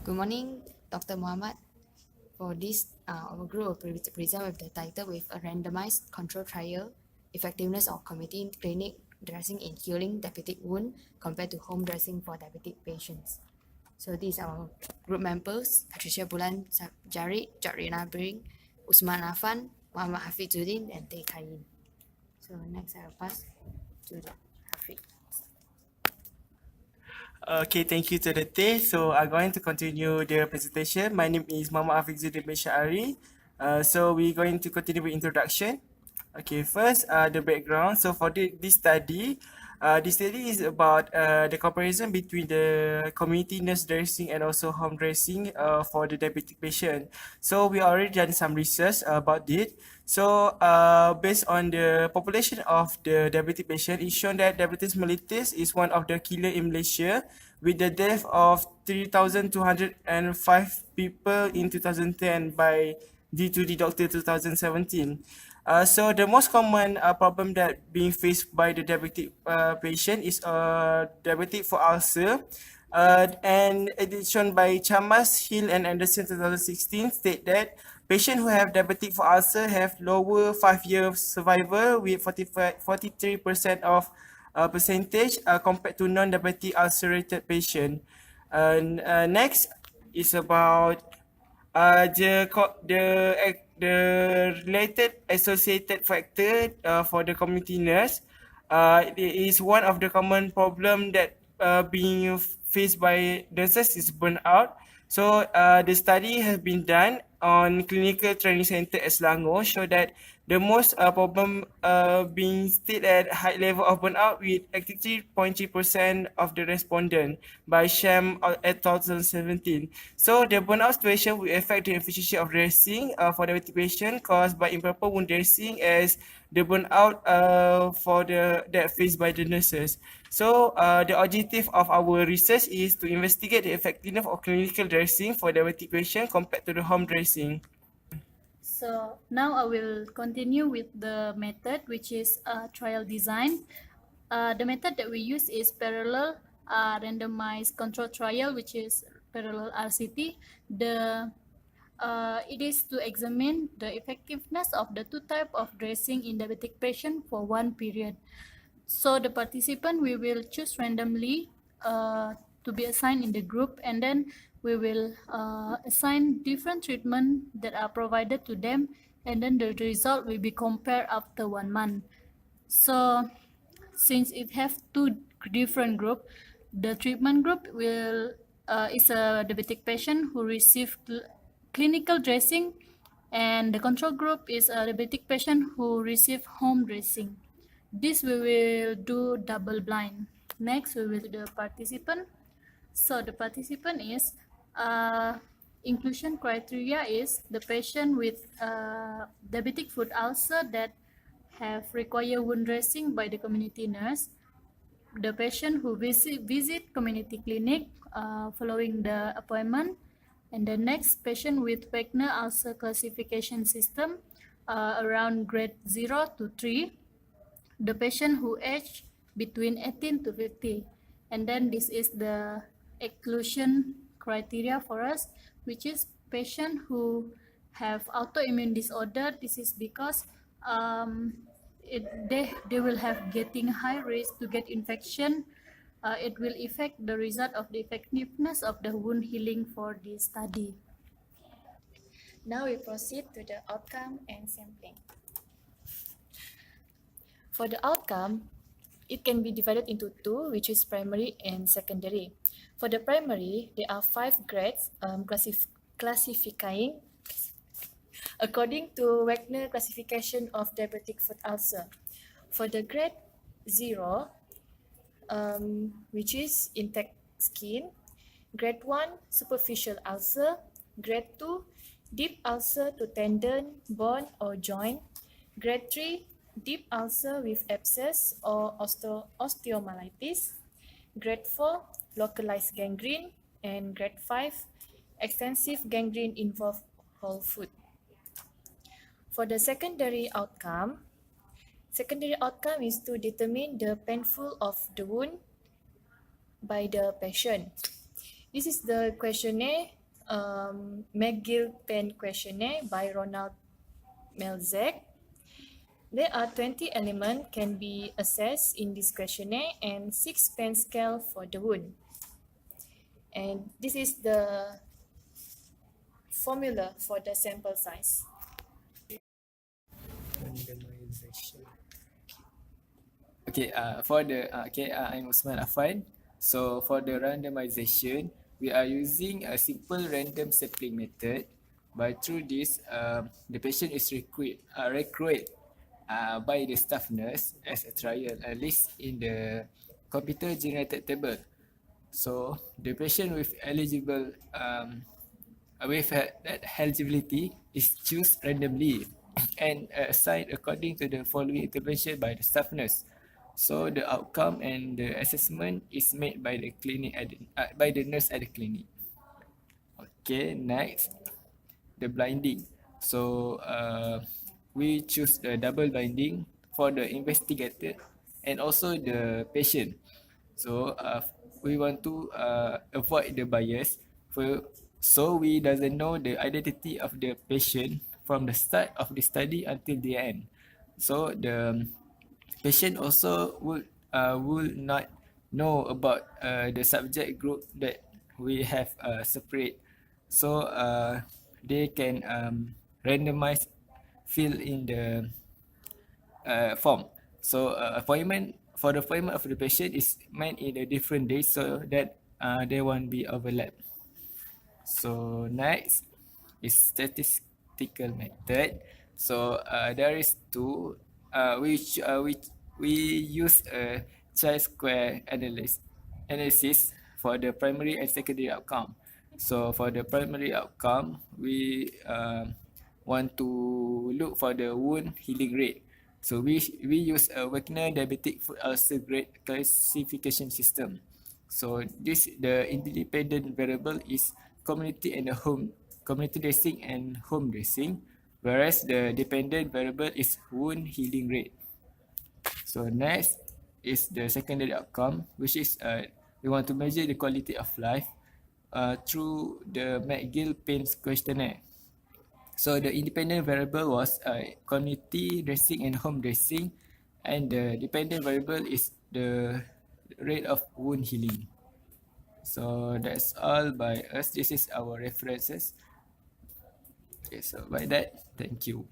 Good morning, Dr. Muhammad. For this, our group will present with the title with a randomized control trial, effectiveness of community clinic dressing in healing diabetic wound compared to home dressing for diabetic patients. So these are our group members, Patricia Bulan Jari, Jorina Bring, Usman Afan, Muhammad Hafizuddin, and Teh Kayin. So next I will pass to the Hafiz. Okay, thank you to the Tay. So I'm going to continue the presentation. My name is Muhammad Hafizuddin bin Syari. So we're going to continue with introduction. Okay, first the background. So for this study is about the comparison between the community nurse dressing and also home dressing for the diabetic patient. So we already done some research about it. So based on the population of the diabetic patient, it's shown that diabetes mellitus is one of the killer in Malaysia with the death of 3,205 people in 2010 by D2D Doctor 2017. So the most common problem that being faced by the diabetic patient is diabetic foot ulcer. And it is shown by Chamas, Hill and Anderson 2016 state that patients who have diabetic foot ulcer have lower 5-year survival with 43% of percentage compared to non-diabetic ulcerated patient. And next is about the related associated factor for the community nurse. It is one of the common problem that being faced by nurses is burnout. So the study has been done on clinical training center at Selangor show that the most problem being still at high level of burnout with 83.3% of the respondent by Sham at 2017. So the burnout situation will affect the efficiency of dressing for the patient caused by improper wound dressing as the burnout for that faced by the nurses. So the objective of our research is to investigate the effectiveness of clinical dressing for diabetic patient compared to the home dressing. So now I will continue with the method, which is trial design. The method that we use is parallel randomized control trial, which is parallel RCT. It is to examine the effectiveness of the two type of dressing in diabetic patient for one period. So the participant we will choose randomly to be assigned in the group, and then we will assign different treatment that are provided to them, and then the result will be compared after 1 month. So since it have two different group, the treatment group will is a diabetic patient who receive clinical dressing, and the control group is a diabetic patient who receive home dressing. This we will do double blind. Next we will do the participant. So the participant is inclusion criteria is the patient with diabetic foot ulcer that have require wound dressing by the community nurse, the patient who visit community clinic following the appointment, and the next patient with Wagner ulcer classification system around grade 0 to 3, the patient who age between 18 to 50, and then this is the exclusion criteria for us, which is patient who have autoimmune disorder. This is because they will have getting high risk to get infection. It will affect the result of the effectiveness of the wound healing for this study. Now we proceed to the outcome and sampling. For the outcome, it can be divided into two, which is primary and secondary. For the primary, there are 5 grades classifying according to Wagner classification of diabetic foot ulcer. For the grade 0, which is intact skin, grade 1, superficial ulcer, grade 2, deep ulcer to tendon, bone or joint, grade 3, deep ulcer with abscess or osteomyelitis, grade 4, localized gangrene, and grade 5, extensive gangrene involved whole foot. For the secondary outcome is to determine the painful of the wound by the patient. This is the questionnaire, McGill-Penn questionnaire by Ronald Melzek. There are 20 elements can be assessed in this questionnaire and 6 Penn scale for the wound. And this is the formula for the sample size. Okay, I'm Usman Afan. So for the randomization, we are using a simple random sampling method. But through this, the patient is recruited by the staff nurse as a trial, at least in the computer generated table. So the patient with that eligibility is choose randomly and assigned according to the following intervention by the staff nurse. So the outcome and the assessment is made by the by the nurse at the clinic. Okay, next, the blinding. So we choose the double blinding for the investigator and also the patient. So we want to avoid the bias, so we doesn't know the identity of the patient from the start of the study until the end. So the patient also will not know about the subject group that we have separate. So they can randomize fill in the form. So the appointment of the patient is made in a different day so that there won't be overlap. So next is statistical method. So there is two which we use a chi-square analysis for the primary and secondary outcome. So for the primary outcome, we want to look for the wound healing rate. So we use a Wagner diabetic foot ulcer grade classification system. So the independent variable is community dressing and home dressing, whereas the dependent variable is wound healing rate. So next is the secondary outcome, which is we want to measure the quality of life through the McGill-Penn questionnaire. So the independent variable was community dressing and home dressing, and the dependent variable is the rate of wound healing. So that's all by us. This is our references. Okay, so by that, thank you.